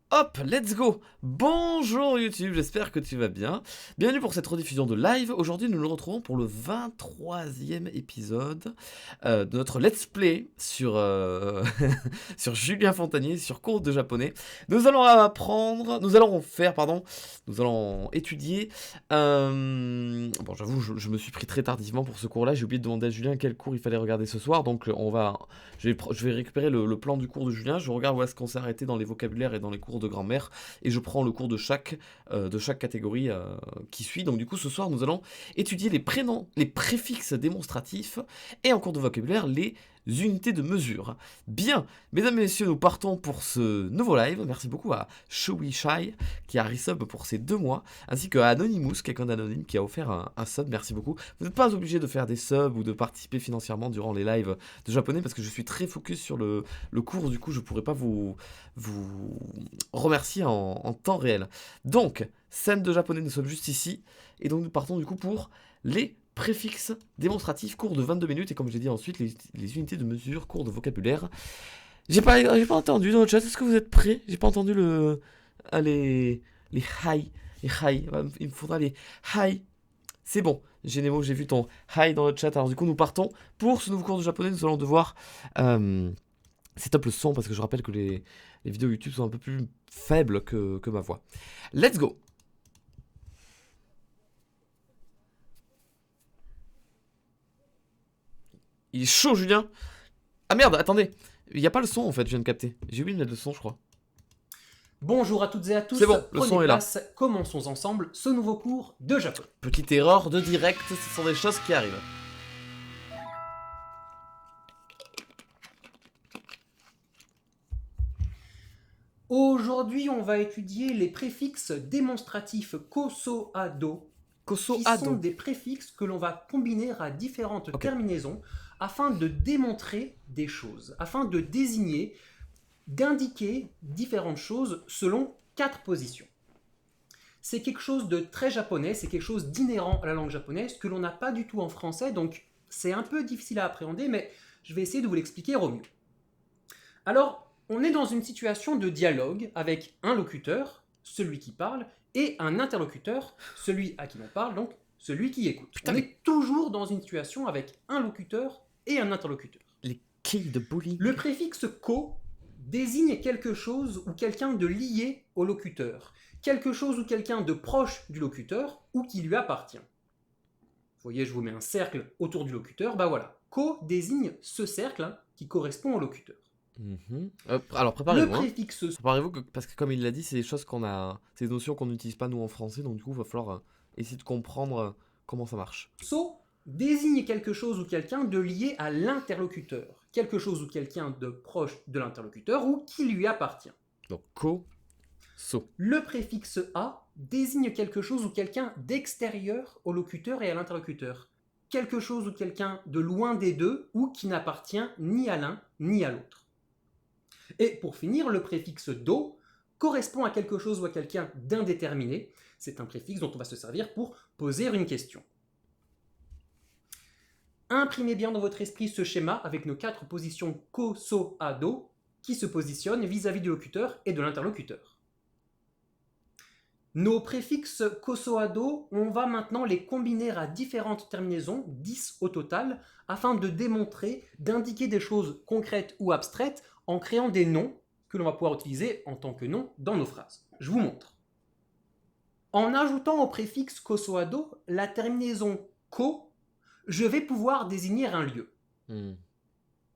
Hop, let's go. Bonjour YouTube, j'espère que tu vas bien. Bienvenue pour cette rediffusion de live. Aujourd'hui, nous nous retrouvons pour le 23e épisode de notre let's play sur, sur Julien Fontanier, sur cours de japonais. Nous allons apprendre, nous allons étudier. Bon, j'avoue, je me suis pris très tardivement pour ce cours-là. J'ai oublié de demander à Julien quel cours il fallait regarder ce soir. Donc, je vais récupérer le plan du cours de Julien. Je regarde où est-ce qu'on s'est arrêté dans les vocabulaires et dans les cours de grammaire, et je prends le cours de chaque catégorie qui suit. Donc du coup, ce soir, nous allons étudier les prénoms, les préfixes démonstratifs, et en cours de vocabulaire, les unités de mesure. Bien, mesdames et messieurs, nous partons pour ce nouveau live. Merci beaucoup à Showy Shy qui a resub pour ces 2 mois, ainsi qu'à Anonymous, quelqu'un d'anonyme qui a offert un sub. Merci beaucoup. Vous n'êtes pas obligé de faire des subs ou de participer financièrement durant les lives de japonais parce que je suis très focus sur le cours. Du coup, je pourrais pas vous remercier en temps réel. Donc, scène de japonais, nous sommes juste ici. Et donc, nous partons du coup pour les préfixes démonstratifs, cours de 22 minutes. Et comme j'ai dit ensuite, les unités de mesure, cours de vocabulaire. J'ai pas entendu dans le chat. Est-ce que vous êtes prêts? J'ai pas entendu les hi. Les hi. Il me faudra les hi. C'est bon. Génémo, j'ai vu ton hi dans le chat. Alors, du coup, nous partons pour ce nouveau cours de japonais. Nous allons devoir. C'est top le son parce que je rappelle que les vidéos YouTube sont un peu plus faibles que ma voix. Let's go. Il est chaud, Julien. Ah merde, attendez. Il n'y a pas le son en fait, je viens de capter. J'ai oublié de mettre le son, je crois. Bonjour à toutes et à C'est tous, bon, le prenez son est là. place, commençons ensemble ce nouveau cours de japonais. Petite erreur de direct, ce sont des choses qui arrivent. Aujourd'hui, on va étudier les préfixes démonstratifs koso ado, Koso qui sont Ado. des préfixes que l'on va combiner à différentes Ok. terminaisons afin de démontrer des choses, afin de désigner, d'indiquer différentes choses selon 4 positions. C'est quelque chose de très japonais, c'est quelque chose d'inhérent à la langue japonaise que l'on n'a pas du tout en français, donc c'est un peu difficile à appréhender, mais je vais essayer de vous l'expliquer au mieux. Alors, on est dans une situation de dialogue avec un locuteur, celui qui parle, et un interlocuteur, celui à qui l'on parle, donc celui qui écoute. Putain, On est toujours dans une situation avec un locuteur et un interlocuteur. Les quilles de bowling. Le préfixe ko désigne quelque chose ou quelqu'un de lié au locuteur, quelque chose ou quelqu'un de proche du locuteur ou qui lui appartient. Vous voyez, je vous mets un cercle autour du locuteur, bah voilà. Ko désigne ce cercle qui correspond au locuteur. Alors Le préparez-vous. préfixe Préparez-vous parce que comme il l'a dit, c'est des choses c'est des notions qu'on n'utilise pas nous en français, donc du coup il va falloir essayer de comprendre comment ça marche. so désigne quelque chose ou quelqu'un de lié à l'interlocuteur, quelque chose ou quelqu'un de proche de l'interlocuteur ou qui lui appartient. Donc so. Le préfixe a désigne quelque chose ou quelqu'un d'extérieur au locuteur et à l'interlocuteur, quelque chose ou quelqu'un de loin des deux ou qui n'appartient ni à l'un ni à l'autre. Et pour finir, le préfixe do correspond à quelque chose ou à quelqu'un d'indéterminé. C'est un préfixe dont on va se servir pour poser une question. Imprimez bien dans votre esprit ce schéma avec nos 4 positions ko, so, a, do qui se positionnent vis-à-vis du locuteur et de l'interlocuteur. Nos préfixes koso, a, do, on va maintenant les combiner à différentes terminaisons, 10 au total, afin de démontrer, d'indiquer des choses concrètes ou abstraites en créant des noms que l'on va pouvoir utiliser en tant que noms dans nos phrases. Je vous montre. En ajoutant au préfixe koso, a, do la terminaison ko, je vais pouvoir désigner un lieu.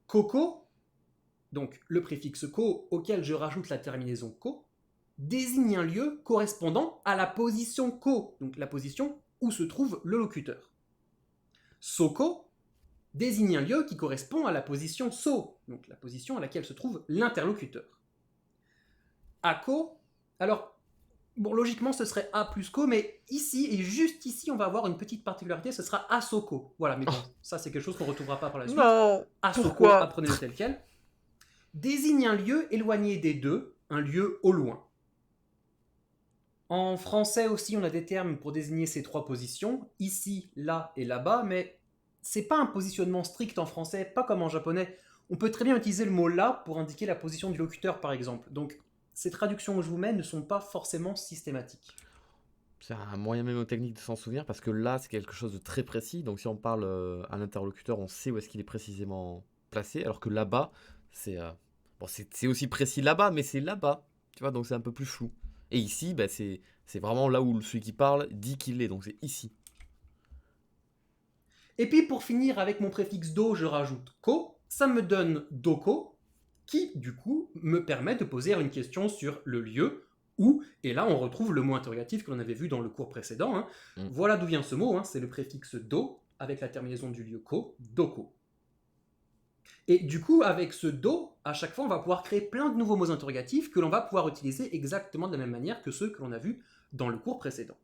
Koko, donc le préfixe ko auquel je rajoute la terminaison ko, désigne un lieu correspondant à la position ko, donc la position où se trouve le locuteur. Soko désigne un lieu qui correspond à la position so, donc la position à laquelle se trouve l'interlocuteur. Ako, alors, bon, logiquement ce serait A plus ko, mais ici, et juste ici, on va avoir une petite particularité, ce sera Asoko. Voilà, mais bon, ça c'est quelque chose qu'on ne retrouvera pas par la suite. Non. Asoko, Pourquoi? apprenez-le tel quel. Désigne un lieu éloigné des deux, un lieu au loin. En français aussi, on a des termes pour désigner ces 3 positions, ici, là et là-bas, mais c'est pas un positionnement strict en français, pas comme en japonais. On peut très bien utiliser le mot là pour indiquer la position du locuteur, par exemple. Donc, ces traductions que je vous mets ne sont pas forcément systématiques. C'est un moyen mémotechnique de s'en souvenir parce que là, c'est quelque chose de très précis. Donc, si on parle à l'interlocuteur, on sait où est-ce qu'il est précisément placé. Alors que là-bas, c'est bon, c'est aussi précis là-bas, mais c'est là-bas. Tu vois, donc c'est un peu plus flou. Et ici, bah, c'est vraiment là où celui qui parle dit qu'il est. Donc, c'est ici. Et puis pour finir avec mon préfixe do, je rajoute ko, ça me donne doko, qui du coup me permet de poser une question sur le lieu où, et là on retrouve le mot interrogatif que l'on avait vu dans le cours précédent. Hein. Mm. Voilà d'où vient ce mot, hein, c'est le préfixe do avec la terminaison du lieu ko, doko. Et du coup, avec ce do, à chaque fois, on va pouvoir créer plein de nouveaux mots interrogatifs que l'on va pouvoir utiliser exactement de la même manière que ceux que l'on a vus dans le cours précédent.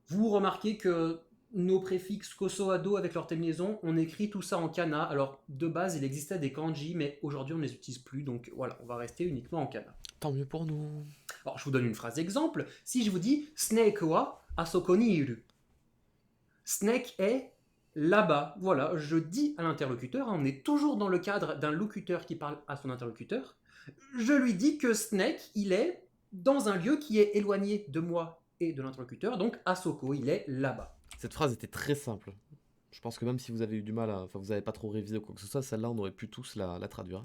Vous remarquez que nos préfixes koso ado avec leur terminaison, on écrit tout ça en kana. Alors, de base, il existait des kanji, mais aujourd'hui, on ne les utilise plus. Donc voilà, on va rester uniquement en kana. Tant mieux pour nous. Alors, je vous donne une phrase exemple. Si je vous dis Snake wa asoko ni iru. Snake est là-bas. Voilà, je dis à l'interlocuteur, on est toujours dans le cadre d'un locuteur qui parle à son interlocuteur. Je lui dis que Snake, il est dans un lieu qui est éloigné de moi et de l'interlocuteur, donc Asoko, il est là-bas. Cette phrase était très simple. Je pense que même si vous avez eu du mal, enfin, vous n'avez pas trop révisé ou quoi que ce soit, celle-là, on aurait pu tous la traduire.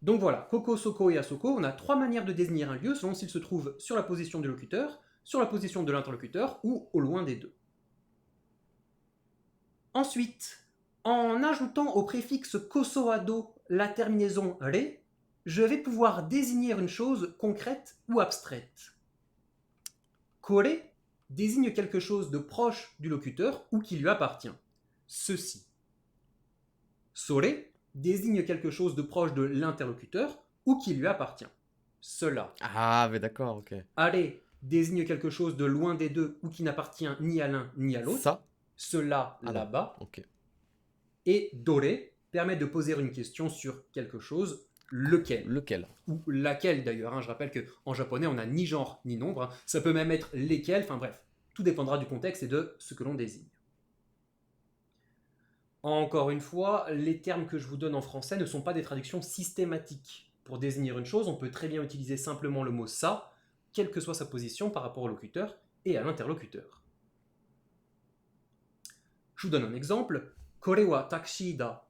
Donc voilà, Koko, Soko et Asoko, on a trois manières de désigner un lieu selon s'il se trouve sur la position du locuteur, sur la position de l'interlocuteur ou au loin des deux. Ensuite, en ajoutant au préfixe kosoado la terminaison re, je vais pouvoir désigner une chose concrète ou abstraite. Kore désigne quelque chose de proche du locuteur ou qui lui appartient. Ceci. Sore désigne quelque chose de proche de l'interlocuteur ou qui lui appartient. Cela. Ah, mais d'accord, ok. Are désigne quelque chose de loin des deux ou qui n'appartient ni à l'un ni à l'autre. Ça, Cela ah non, là-bas. ok. Et dore permet de poser une question sur quelque chose, lequel. Lequel? Ou laquelle d'ailleurs. Hein. Je rappelle qu'en japonais, on n'a ni genre ni nombre. Hein. Ça peut même être lesquels. Enfin bref, tout dépendra du contexte et de ce que l'on désigne. Encore une fois, les termes que je vous donne en français ne sont pas des traductions systématiques. Pour désigner une chose, on peut très bien utiliser simplement le mot ça, quelle que soit sa position par rapport au locuteur et à l'interlocuteur. Je vous donne un exemple. Kore wa taxi da.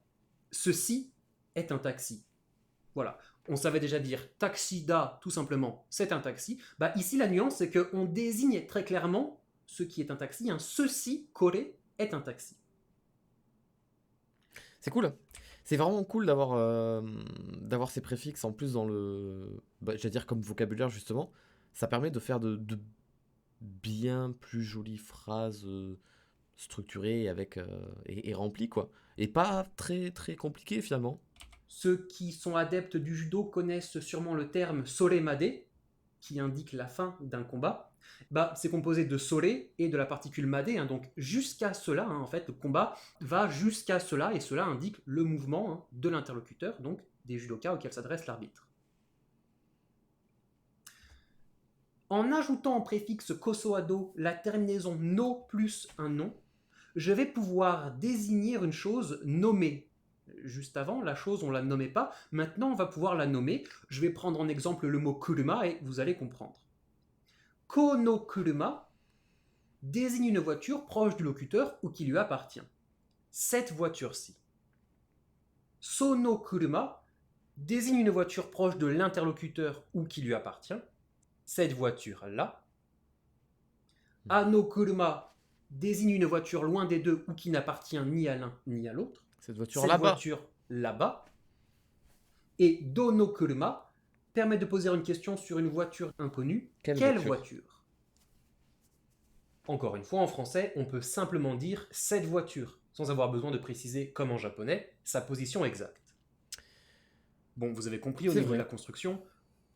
Ceci est un taxi. Voilà. On savait déjà dire taxi da, tout simplement, c'est un taxi. Bah, ici, la nuance, c'est qu'on désigne très clairement ce qui est un taxi. Hein. Ceci, kore, est un taxi. C'est cool. C'est vraiment cool d'avoir ces préfixes en plus dans le. Bah, j'allais dire comme vocabulaire justement. Ça permet de faire de bien plus jolies phrases structurées et remplies quoi. Et pas très très compliquées finalement. Ceux qui sont adeptes du judo connaissent sûrement le terme soremade, qui indique la fin d'un combat. Bah, c'est composé de sore et de la particule made, hein, donc jusqu'à cela, hein, en fait, le combat va jusqu'à cela, et cela indique le mouvement hein, de l'interlocuteur, donc des judokas auxquels s'adresse l'arbitre. En ajoutant au préfixe kosoado la terminaison no plus un nom, je vais pouvoir désigner une chose nommée. Juste avant, la chose, on ne la nommait pas. Maintenant, on va pouvoir la nommer. Je vais prendre en exemple le mot kuruma et vous allez comprendre. Kono kuruma désigne une voiture proche du locuteur ou qui lui appartient. Cette voiture-ci. Sono kuruma désigne une voiture proche de l'interlocuteur ou qui lui appartient. Cette voiture-là. Ano kuruma désigne une voiture loin des deux ou qui n'appartient ni à l'un ni à l'autre. Cette voiture Cette là-bas. voiture là-bas. Et dono kuruma permet de poser une question sur une voiture inconnue. Quelle voiture? Encore une fois, en français, on peut simplement dire cette voiture, sans avoir besoin de préciser, comme en japonais, sa position exacte. Bon, vous avez compris au C'est niveau vrai. de la construction,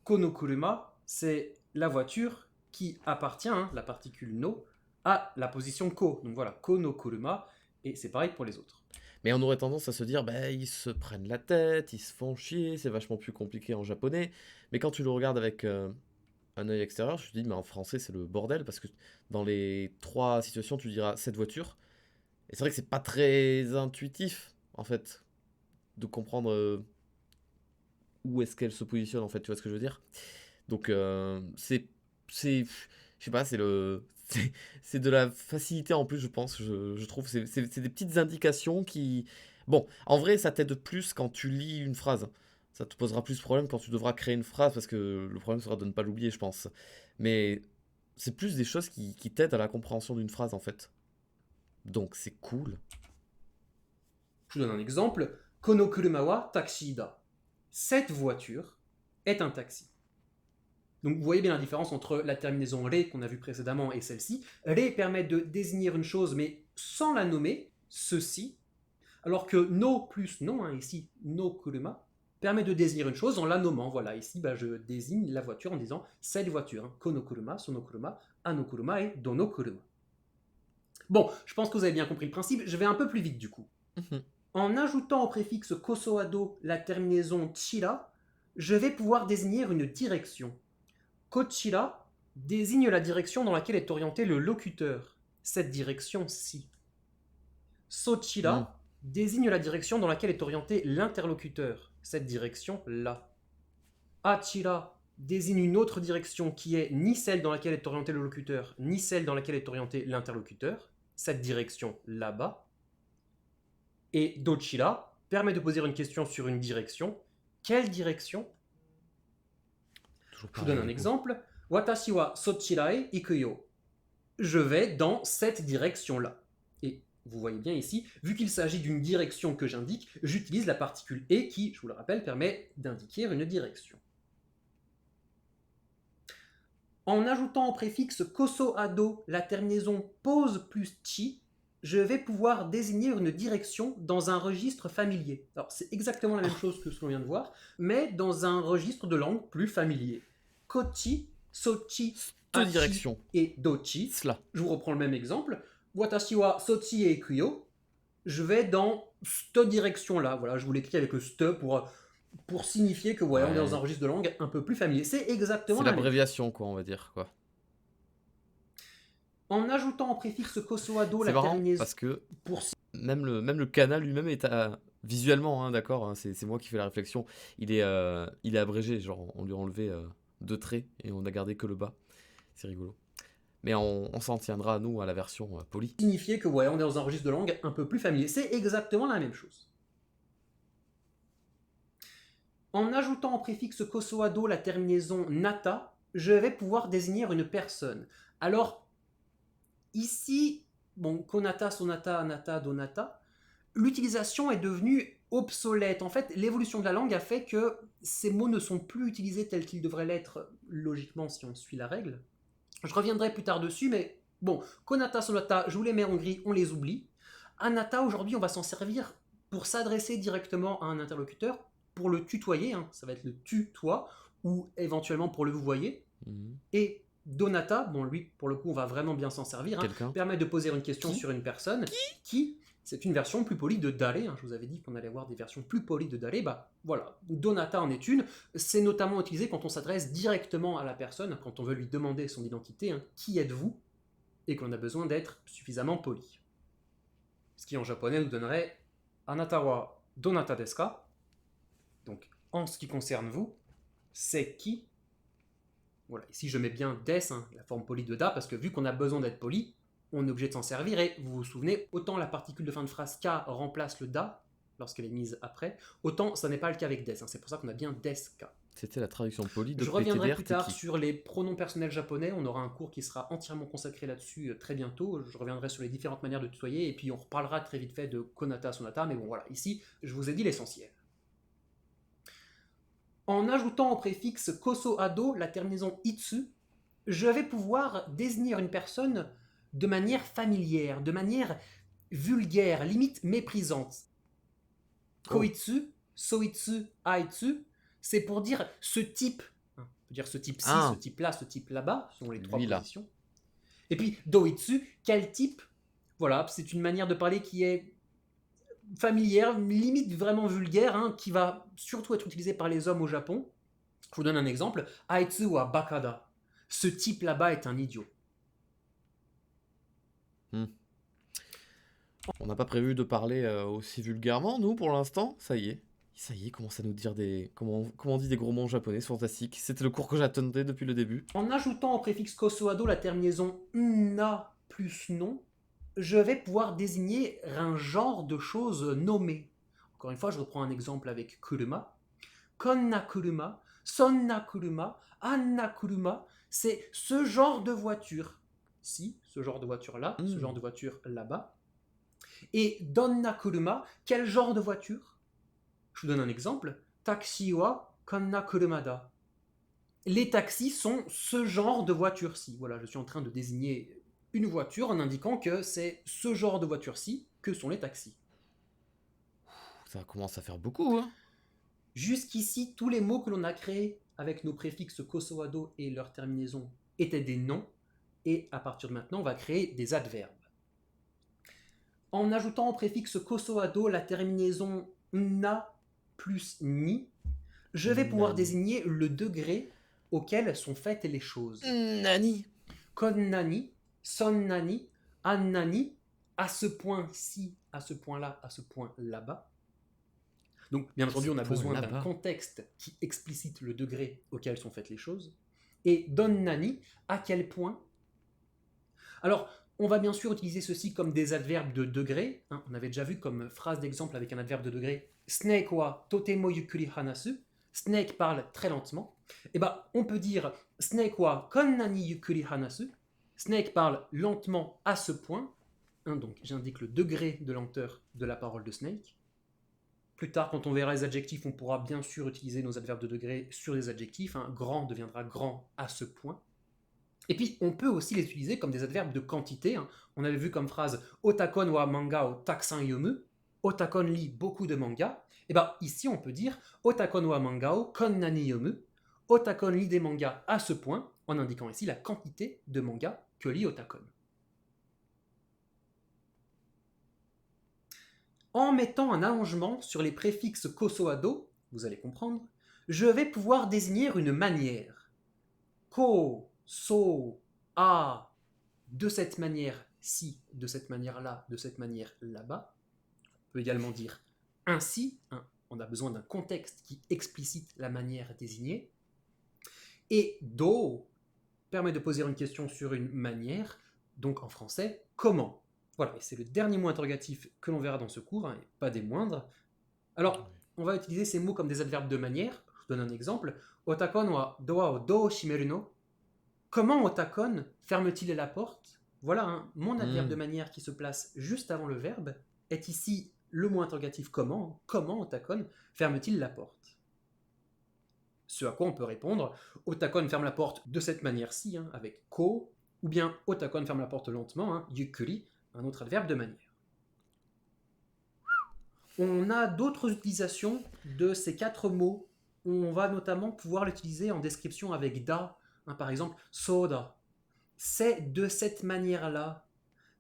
kono kuruma, c'est la voiture qui appartient, hein, la particule no, à la position ko. Donc voilà, kono kuruma, et c'est pareil pour les autres. Mais on aurait tendance à se dire, bah, ils se prennent la tête, ils se font chier, c'est vachement plus compliqué en japonais. Mais quand tu le regardes avec un œil extérieur, je te dis, mais en français, c'est le bordel, parce que dans les trois situations, tu diras cette voiture. Et c'est vrai que c'est pas très intuitif, en fait, de comprendre où est-ce qu'elle se positionne en fait, tu vois ce que je veux dire? Donc c'est je sais pas, c'est de la facilité en plus, je pense, je trouve. C'est des petites indications qui... Bon, en vrai, ça t'aide plus quand tu lis une phrase. Ça te posera plus de problème quand tu devras créer une phrase, parce que le problème sera de ne pas l'oublier, je pense. Mais c'est plus des choses qui t'aident à la compréhension d'une phrase, en fait. Donc c'est cool. Je vous donne un exemple. Kono kuruma wa taxi da. Cette voiture est un taxi. Donc vous voyez bien la différence entre la terminaison re qu'on a vue précédemment et celle-ci. Re permet de désigner une chose mais sans la nommer, ceci, alors que no plus non, ici no kuruma, permet de désigner une chose en la nommant. Voilà, ici je désigne la voiture en disant cette voiture. Kono kuruma, sono kuruma, ano kuruma et dono kuruma. Bon, je pense que vous avez bien compris le principe, je vais un peu plus vite du coup. En ajoutant au préfixe kosoado la terminaison chira, je vais pouvoir désigner une direction. Kochira désigne la direction dans laquelle est orienté le locuteur, cette direction-ci. Sochira désigne la direction dans laquelle est orienté l'interlocuteur, cette direction-là. Achira désigne une autre direction qui est ni celle dans laquelle est orienté le locuteur, ni celle dans laquelle est orienté l'interlocuteur, cette direction là-bas. Et dochira permet de poser une question sur une direction. Quelle direction? Je vous donne un exemple. Watashi wa sochirae ikuyo. Je vais dans cette direction-là. Et vous voyez bien ici, vu qu'il s'agit d'une direction que j'indique, j'utilise la particule e qui, je vous le rappelle, permet d'indiquer une direction. En ajoutant au préfixe koso-ado la terminaison pose plus chi, je vais pouvoir désigner une direction dans un registre familier. Alors c'est exactement la même chose que ce qu'on vient de voir, mais dans un registre de langue plus familier. Kochi, sochi, achi direction. et dochi. Cela. Je vous reprends le même exemple. Watashi wa sochi e ikuyo. Je vais dans cette direction-là. Voilà, je vous l'écris avec le ste pour signifier que voilà, on est dans un registre de langue un peu plus familier. C'est exactement C'est la même l'abréviation, quoi, on va dire, quoi. En ajoutant au préfixe kosoado la marrant, terminaison parce que même le canal lui-même est visuellement, d'accord, c'est moi qui fais la réflexion, il est abrégé, genre on lui a enlevé 2 traits et on a gardé que le bas. C'est rigolo. Mais on s'en tiendra, nous, à la version polie. Signifier que ouais, on est dans un registre de langue un peu plus familier. C'est exactement la même chose. En ajoutant au préfixe kosoado la terminaison nata, je vais pouvoir désigner une personne. Alors, ici, bon, konata, sonata, anata, donata, l'utilisation est devenue obsolète. En fait, l'évolution de la langue a fait que ces mots ne sont plus utilisés tels qu'ils devraient l'être, logiquement, si on suit la règle. Je reviendrai plus tard dessus, mais bon, konata, sonata, je vous les mets en gris, on les oublie. Anata, aujourd'hui, on va s'en servir pour s'adresser directement à un interlocuteur, pour le tutoyer, ça va être le tu-toi, ou éventuellement pour le vous voyez. Et donata, bon lui, pour le coup, on va vraiment bien s'en servir, permet de poser une question sur une personne qui c'est une version plus polie de dare. Je vous avais dit qu'on allait voir des versions plus polies de dare. Bah voilà, donata en est une. C'est notamment utilisé quand on s'adresse directement à la personne, quand on veut lui demander son identité, qui êtes-vous, et qu'on a besoin d'être suffisamment poli. Ce qui en japonais nous donnerait anata wa donata desu ka? Donc en ce qui concerne vous, c'est qui? Voilà, ici je mets bien des, la forme polie de da, parce que vu qu'on a besoin d'être poli, on est obligé de s'en servir, et vous vous souvenez, autant la particule de fin de phrase ka remplace le da, lorsqu'elle est mise après, autant ça n'est pas le cas avec des, c'est pour ça qu'on a bien des ka. C'était la traduction polie de Je reviendrai plus tard sur les pronoms personnels japonais, on aura un cours qui sera entièrement consacré là-dessus très bientôt, je reviendrai sur les différentes manières de tutoyer, et puis on reparlera très vite fait de konata, sonata, mais bon voilà, ici je vous ai dit l'essentiel. En ajoutant au préfixe koso-ado la terminaison itsu, je vais pouvoir désigner une personne de manière familière, de manière vulgaire, limite méprisante. Koitsu, soitsu, aitsu, c'est pour dire ce type, on peut dire ce type-ci, ce type-là, ce type là-bas, ce sont les trois positions. Et puis doitsu, quel type? Voilà, c'est une manière de parler qui est familière, limite vraiment vulgaire, qui va surtout être utilisée par les hommes au Japon. Je vous donne un exemple. Aitsu wa bakada. Ce type là-bas est un idiot. On n'a pas prévu de parler aussi vulgairement, nous, pour l'instant. Ça y est. Ça y est, il commence à nous dire des... Comment on dit des gros mots en japonais, c'est fantastique. C'était le cours que j'attendais depuis le début. En ajoutant au préfixe kosoado la terminaison na plus non, je vais pouvoir désigner un genre de choses nommées. Encore une fois, je reprends un exemple avec kuruma. Konna kuruma, sonna kuruma, anna kuruma, c'est ce genre de voiture. Si, ce genre de voiture-là, ce genre de voiture là-bas. Et donna kuruma, quel genre de voiture? Je vous donne un exemple. Taxi wa konna kuruma da. Les taxis sont ce genre de voiture-ci. Voilà, je suis en train de désigner une voiture en indiquant que c'est ce genre de voiture-ci que sont les taxis. Ça commence à faire beaucoup, hein. Jusqu'ici, tous les mots que l'on a créés avec nos préfixes kosoado et leur terminaison étaient des noms, et à partir de maintenant, on va créer des adverbes. En ajoutant au préfixe kosoado la terminaison na plus ni, je vais pouvoir Nani. désigner le degré auquel sont faites les choses. Nani. Konnani, sonnani, annani, à ce point-ci, à ce point-là, à ce point là-bas. Donc, bien entendu, on a besoin d'un contexte qui explicite le degré auquel sont faites les choses. Et donnani, à quel point? Alors, on va bien sûr utiliser ceci comme des adverbes de degré. Hein, on avait déjà vu comme phrase d'exemple avec un adverbe de degré. Snake wa totemo yukuri hanasu. Snake parle très lentement. Et ben, on peut dire Snake wa konnani yukuri hanasu. Snake parle lentement à ce point. Hein, donc, j'indique le degré de lenteur de la parole de Snake. Plus tard, quand on verra les adjectifs, on pourra bien sûr utiliser nos adverbes de degré sur les adjectifs. Hein. Grand deviendra grand à ce point. Et puis, on peut aussi les utiliser comme des adverbes de quantité. Hein. On avait vu comme phrase Otakon wa manga o takusan yomu. Otakon lit beaucoup de mangas. Et bien, ici, on peut dire Otakon wa manga o konnani yomu. Otakon lit des mangas à ce point, en indiquant ici la quantité de mangas que lit Otakon. En mettant un allongement sur les préfixes kosoado, vous allez comprendre, je vais pouvoir désigner une manière. Ko, so, a, de cette manière-ci, de cette manière-là, de cette manière là-bas. On peut également dire ainsi, hein, on a besoin d'un contexte qui explicite la manière désignée. Et do permet de poser une question sur une manière, donc en français, comment. Voilà, et c'est le dernier mot interrogatif que l'on verra dans ce cours, hein, et pas des moindres. Alors, on va utiliser ces mots comme des adverbes de manière. Je vous donne un exemple. Otakon wa doa o do shimeru no. Comment Otakon ferme-t-il la porte? Voilà, hein, mon adverbe de manière qui se place juste avant le verbe est ici le mot interrogatif comment. Comment Otakon ferme-t-il la porte? Ce à quoi on peut répondre Otakon ferme la porte de cette manière-ci, hein, avec ko, ou bien Otakon ferme la porte lentement, hein, yukuri, un autre adverbe de manière. On a d'autres utilisations de ces quatre mots. On va notamment pouvoir l'utiliser en description avec da. Hein, par exemple, soda. C'est de cette manière-là.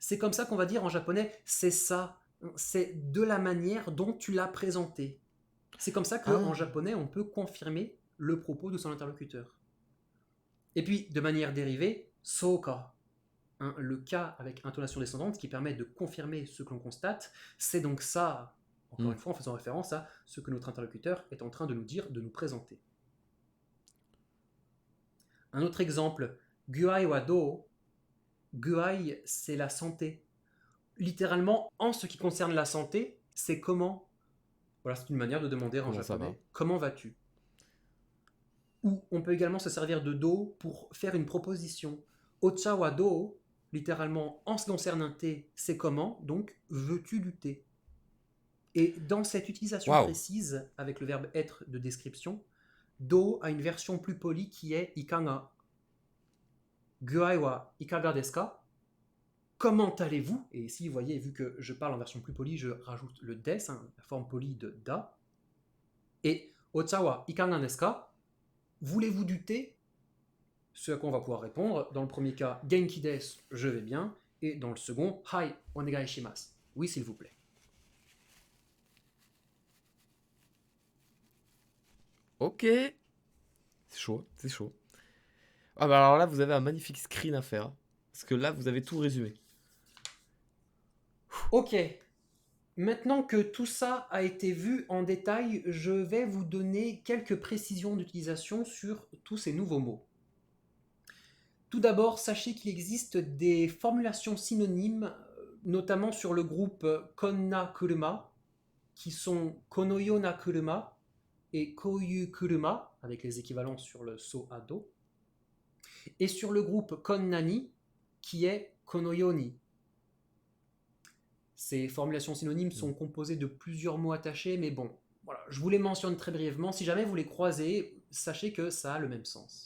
C'est comme ça qu'on va dire en japonais c'est ça. C'est de la manière dont tu l'as présenté. C'est comme ça qu'en japonais, on peut confirmer le propos de son interlocuteur. Et puis, de manière dérivée, soka. Hein, le ka avec intonation descendante qui permet de confirmer ce que l'on constate, c'est donc ça, encore une fois en faisant référence à ce que notre interlocuteur est en train de nous dire, de nous présenter. Un autre exemple, guai wa do. Guai, c'est la santé. Littéralement, en ce qui concerne la santé, c'est comment. Voilà, c'est une manière de demander en japonais comment vas-tu. Ou on peut également se servir de do pour faire une proposition. Ocha wa do, littéralement, en ce qui concerne un thé, c'est comment, donc veux-tu du thé. Et dans cette utilisation précise, avec le verbe être de description, do a une version plus polie qui est ikaga. Guai wa ikaga desu ka? Comment allez-vous? Et ici, vous voyez, vu que je parle en version plus polie, je rajoute le des, hein, la forme polie de da. Et ocha wa ikaga desu ka? Voulez-vous du thé? Ce à quoi on va pouvoir répondre. Dans le premier cas, genki desu, je vais bien. Et dans le second, hai, onegai shimasu. Oui, s'il vous plaît. Ok. C'est chaud, c'est chaud. Ah bah alors là, vous avez un magnifique screen à faire. Parce que là, vous avez tout résumé. Ok. Maintenant que tout ça a été vu en détail, je vais vous donner quelques précisions d'utilisation sur tous ces nouveaux mots. Tout d'abord, sachez qu'il existe des formulations synonymes, notamment sur le groupe konna kuruma, qui sont konoyo na kuruma et koyu kuruma, avec les équivalents sur le so à do, et sur le groupe konnani, qui est konoyoni. Ces formulations synonymes sont composées de plusieurs mots attachés, mais bon, voilà, je vous les mentionne très brièvement. Si jamais vous les croisez, sachez que ça a le même sens.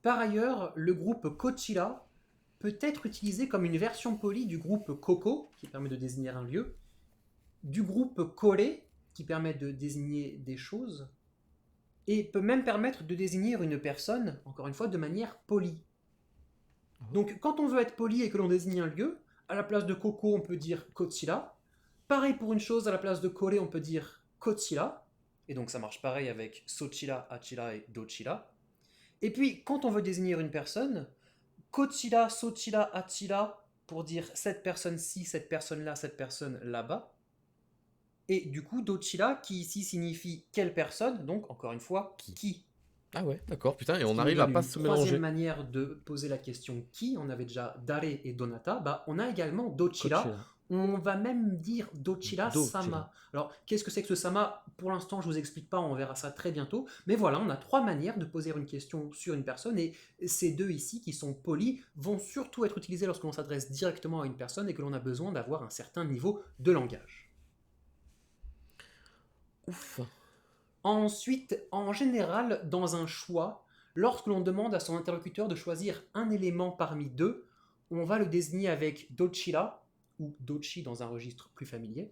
Par ailleurs, le groupe kochira peut être utilisé comme une version polie du groupe koko, qui permet de désigner un lieu, du groupe kore, qui permet de désigner des choses, et peut même permettre de désigner une personne, encore une fois, de manière polie. Donc, quand on veut être poli et que l'on désigne un lieu, à la place de koko, on peut dire kochira. Pareil pour une chose, à la place de kore, on peut dire kochira. Et donc, ça marche pareil avec sochira, hachira et dochira. Et puis, quand on veut désigner une personne, kochira, sochira, hachira, pour dire cette personne-ci, cette personne-là, cette personne là-bas. Et du coup, dochira, qui ici signifie quelle personne, donc encore une fois, qui. Ah ouais, d'accord, putain, et Ce on qui arrive nous à donne pas une se troisième mélanger. manière de poser la question qui. On avait déjà dare et donata. Bah, on a également dochira. Coachella. On va même dire dochira Dochira. sama. Alors, qu'est-ce que c'est que ce sama? Pour l'instant, je vous explique pas, on verra ça très bientôt. Mais voilà, on a trois manières de poser une question sur une personne, et ces deux ici, qui sont polis, vont surtout être utilisés lorsque l'on s'adresse directement à une personne et que l'on a besoin d'avoir un certain niveau de langage. Ouf. Ensuite, en général, dans un choix, lorsque l'on demande à son interlocuteur de choisir un élément parmi deux, on va le désigner avec dochira, ou dochi dans un registre plus familier.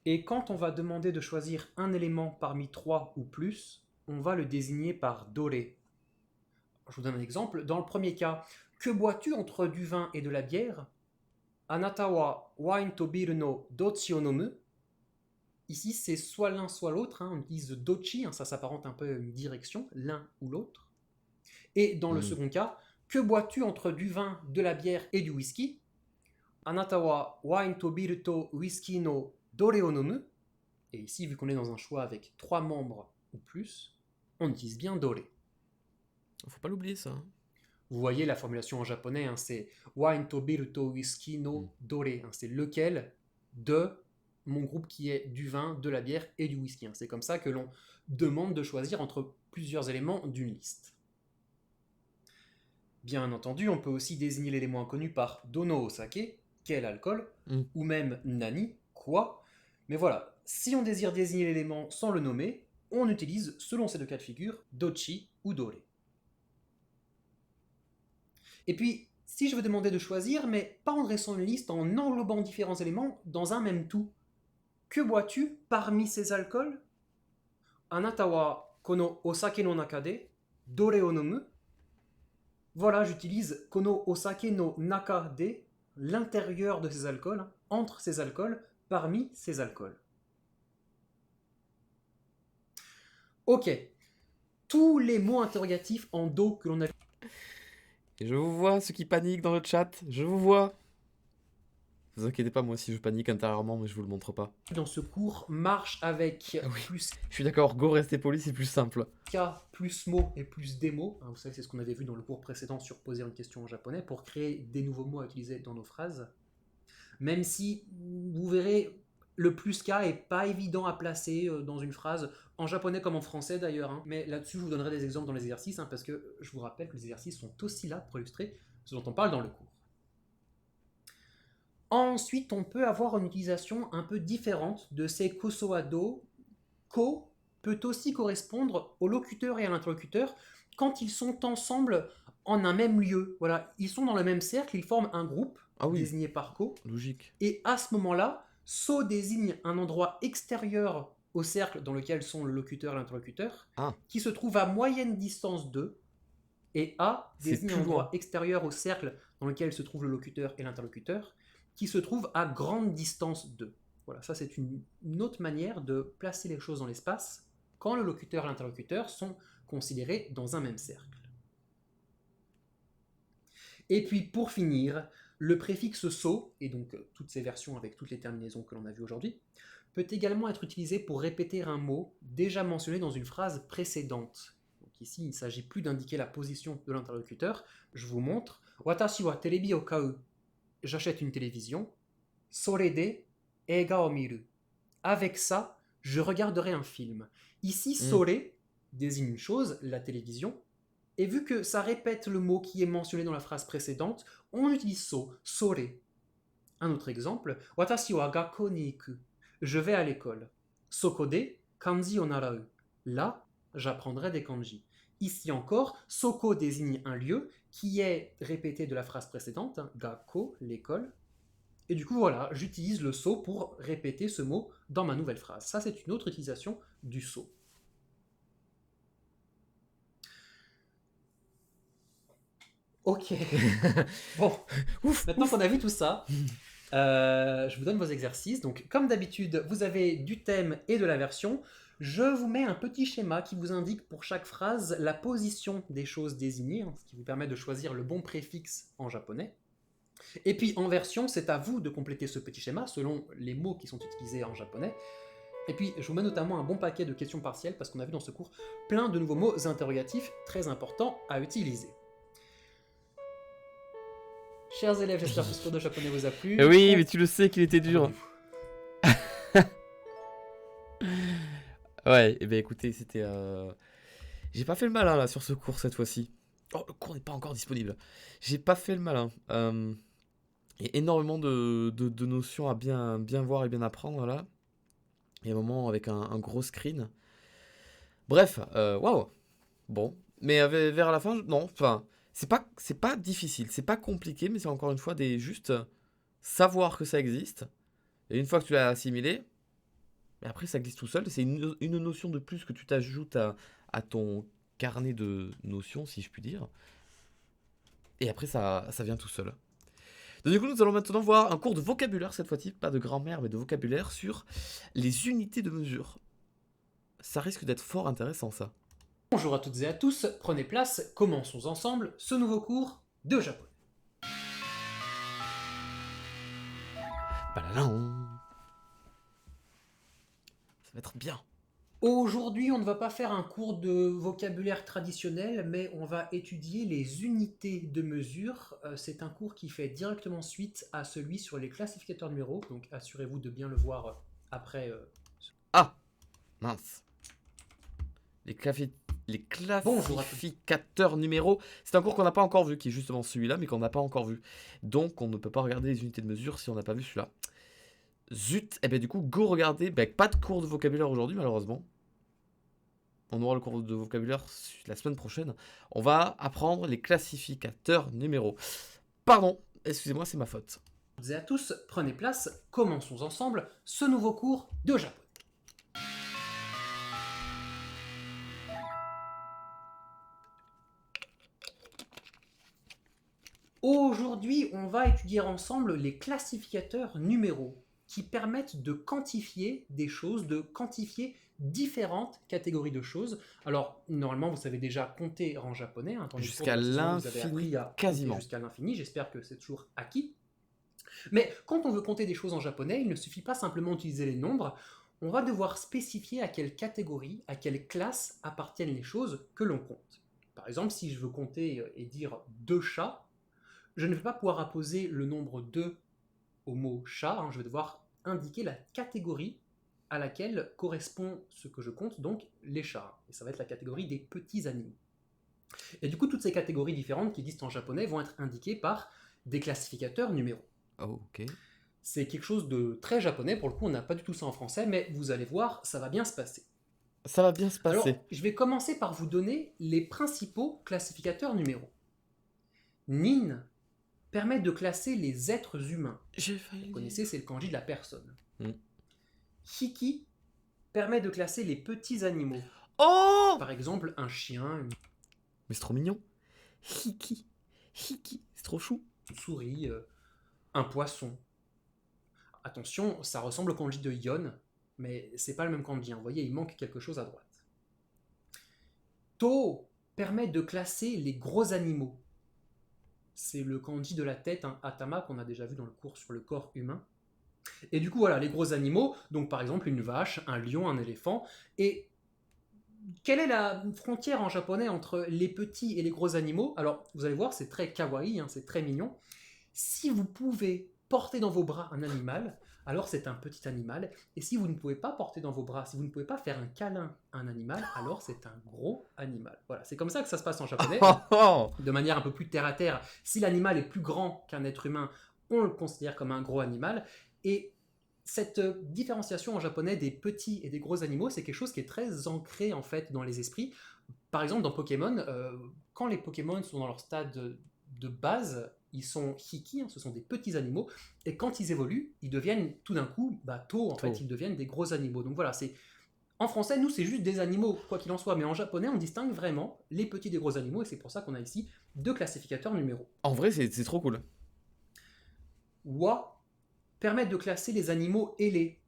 Et quand on va demander de choisir un élément parmi trois ou plus, on va le désigner par dore. Je vous donne un exemple. Dans le premier cas, que bois-tu entre du vin et de la bière? Anata wa wine to biru no dochi o nomu? Ici, c'est soit l'un, soit l'autre. On utilise dochi, ça s'apparente un peu à une direction, l'un ou l'autre. Et dans le second cas, que bois-tu entre du vin, de la bière et du whisky? Anata wa wine to biru to whisky no dore o nomu? Et ici, vu qu'on est dans un choix avec trois membres ou plus, on utilise bien dore. Faut pas l'oublier ça. Vous voyez la formulation en japonais, c'est wine to biru to whisky no dore. C'est lequel de mon groupe qui est du vin, de la bière et du whisky. C'est comme ça que l'on demande de choisir entre plusieurs éléments d'une liste. Bien entendu, on peut aussi désigner l'élément inconnu par dono o sake, quel alcool, ou même nani, quoi. Mais voilà, si on désire désigner l'élément sans le nommer, on utilise, selon ces deux cas de figure, dochi ou dore. Et puis, si je veux demander de choisir, mais pas en dressant une liste, en englobant différents éléments dans un même tout, que bois-tu parmi ces alcools? Anata wa kono osake no naka de dore o nomu? Voilà, j'utilise kono osake no naka de, l'intérieur de ces alcools, entre ces alcools, parmi ces alcools. Ok, tous les mots interrogatifs en do que l'on a... Et je vous vois, ceux qui paniquent dans le chat, je vous vois. Vous inquiétez pas, moi aussi je panique intérieurement, mais je vous le montre pas. Dans ce cours, marche avec plus Je suis d'accord, go rester poli, c'est plus simple. K, plus mots et plus des mots. Vous savez, c'est ce qu'on avait vu dans le cours précédent sur poser une question en japonais pour créer des nouveaux mots à utiliser dans nos phrases. Même si, vous verrez, le plus K est pas évident à placer dans une phrase, en japonais comme en français d'ailleurs. Mais là-dessus, je vous donnerai des exemples dans les exercices, parce que je vous rappelle que les exercices sont aussi là pour illustrer ce dont on parle dans le cours. Ensuite, on peut avoir une utilisation un peu différente de ces kosoado. Ko peut aussi correspondre au locuteur et à l'interlocuteur quand ils sont ensemble en un même lieu. Voilà, ils sont dans le même cercle, ils forment un groupe désigné par ko. Logique. Et à ce moment-là, so désigne un endroit extérieur au cercle dans lequel sont le locuteur et l'interlocuteur, qui se trouve à moyenne distance d'eux. Et a désigne un endroit extérieur au cercle dans lequel se trouve le locuteur et l'interlocuteur, qui se trouve à grande distance d'eux. Voilà, ça c'est une autre manière de placer les choses dans l'espace quand le locuteur et l'interlocuteur sont considérés dans un même cercle. Et puis pour finir, Le préfixe so, et donc toutes ces versions avec toutes les terminaisons que l'on a vues aujourd'hui, peut également être utilisé pour répéter un mot déjà mentionné dans une phrase précédente. Donc ici, il ne s'agit plus d'indiquer la position de l'interlocuteur. Je vous montre. Watashi wa terebi o kau. J'achète une télévision. Sore de eiga o miru. Avec ça, je regarderai un film. Ici, sore désigne une chose, la télévision. Et vu que ça répète le mot qui est mentionné dans la phrase précédente, on utilise so, sore. Un autre exemple. Watashi wa gakko ni iku. Je vais à l'école. Soko de kanji o narau. Là, j'apprendrai des kanji. Ici encore, soko désigne un lieu qui est répété de la phrase précédente, gakko, l'école. Et du coup, voilà, j'utilise le so pour répéter ce mot dans ma nouvelle phrase. Ça, c'est une autre utilisation du so. Ok. Bon, Ouf, maintenant ouf. qu'on a vu tout ça, je vous donne vos exercices. Donc, comme d'habitude, vous avez du thème et de la version. Je vous mets un petit schéma qui vous indique pour chaque phrase la position des choses désignées, ce qui vous permet de choisir le bon préfixe en japonais. Et puis en version, c'est à vous de compléter ce petit schéma selon les mots qui sont utilisés en japonais. Et puis, je vous mets notamment un bon paquet de questions partielles parce qu'on a vu dans ce cours plein de nouveaux mots interrogatifs très importants à utiliser. Chers élèves, j'espère que ce cours de japonais vous a plu. Oui, mais tu le sais qu'il était dur. Ouais, et ben écoutez, c'était... J'ai pas fait le malin là sur ce cours cette fois-ci. Oh, le cours n'est pas encore disponible. J'ai pas fait le malin. Il y a énormément de notions à bien voir et bien apprendre là. Il y a un moment avec un gros screen. Bref, waouh. Bon, mais vers la fin, non, enfin, c'est pas difficile, c'est pas compliqué, mais c'est encore une fois juste savoir que ça existe. Et une fois que tu l'as assimilé, et après ça glisse tout seul. C'est une notion de plus que tu t'ajoutes à ton carnet de notions, si je puis dire. Et après ça vient tout seul. Donc, du coup, nous allons maintenant voir un cours de vocabulaire cette fois-ci, pas de grammaire, mais de vocabulaire sur les unités de mesure. Ça risque d'être fort intéressant, ça. Bonjour à toutes et à tous, prenez place, commençons ensemble ce nouveau cours de japonais. Balalan. Ça va être bien. Aujourd'hui, on ne va pas faire un cours de vocabulaire traditionnel, mais on va étudier les unités de mesure. C'est un cours qui fait directement suite à celui sur les classificateurs numéros, donc assurez-vous de bien le voir après. Ah, mince. Les Bonjour à tous. classificateurs numéros, c'est un cours qu'on n'a pas encore vu, qui est justement celui-là, mais qu'on n'a pas encore vu. Donc, on ne peut pas regarder les unités de mesure si on n'a pas vu celui-là. Zut, et bien du coup, go regarder. Pas de cours de vocabulaire aujourd'hui, malheureusement. On aura le cours de vocabulaire la semaine prochaine. On va apprendre les classificateurs numéros. Pardon, excusez-moi, c'est ma faute. Toutes et à tous, prenez place, commençons ensemble ce nouveau cours de japonais. Aujourd'hui, on va étudier ensemble les classificateurs numéros qui permettent de quantifier des choses, de quantifier différentes catégories de choses. Alors, normalement, vous savez déjà compter en japonais. Jusqu'à l'infini, quasiment. Jusqu'à l'infini, j'espère que c'est toujours acquis. Mais quand on veut compter des choses en japonais, il ne suffit pas simplement d'utiliser les nombres. On va devoir spécifier à quelle catégorie, à quelle classe appartiennent les choses que l'on compte. Par exemple, si je veux compter et dire 2 chats, je ne vais pas pouvoir apposer le nombre 2 au mot chat, je vais devoir indiquer la catégorie à laquelle correspond ce que je compte, donc les chats. Et ça va être la catégorie des petits animaux. Et du coup, toutes ces catégories différentes qui existent en japonais vont être indiquées par des classificateurs numéros. Oh, ok. C'est quelque chose de très japonais, pour le coup on n'a pas du tout ça en français, mais vous allez voir, ça va bien se passer. Ça va bien se passer. Alors, je vais commencer par vous donner les principaux classificateurs numéros. Nin permet de classer les êtres humains. Vous connaissez, c'est le kanji de la personne. Hiki permet de classer les petits animaux. Oh, Par exemple, un chien, mais c'est trop mignon. Hiki, c'est trop chou. une souris, un poisson. Attention, ça ressemble au kanji de Yon, mais c'est pas le même kanji. Vous voyez, il manque quelque chose à droite. To permet de classer les gros animaux. c'est le kanji de la tête, hein, atama, qu'on a déjà vu dans le cours sur le corps humain. Et du coup, voilà, les gros animaux, donc par exemple une vache, un lion, un éléphant. Et quelle est la frontière en japonais entre les petits et les gros animaux? Alors, vous allez voir, c'est très kawaii, hein, c'est très mignon. Si vous pouvez porter dans vos bras un animal, alors c'est un petit animal. Et si vous ne pouvez pas porter dans vos bras, si vous ne pouvez pas faire un câlin à un animal, alors c'est un gros animal. Voilà, c'est comme ça que ça se passe en japonais. Oh, oh. De manière un peu plus terre à terre, si l'animal est plus grand qu'un être humain, on le considère comme un gros animal. Et cette différenciation en japonais des petits et des gros animaux, c'est quelque chose qui est très ancré en fait dans les esprits. Par exemple, dans Pokémon, quand les Pokémon sont dans leur stade de base, ils sont hiki, hein, ce sont des petits animaux, et quand ils évoluent, ils deviennent tout d'un coup, tôt, en fait, ils deviennent des gros animaux. Donc voilà, c'est en français, nous, c'est juste des animaux, quoi qu'il en soit, mais en japonais, on distingue vraiment les petits des gros animaux, et c'est pour ça qu'on a ici deux classificateurs numéraux. En vrai, c'est trop cool. Wa permet de classer les animaux ailés.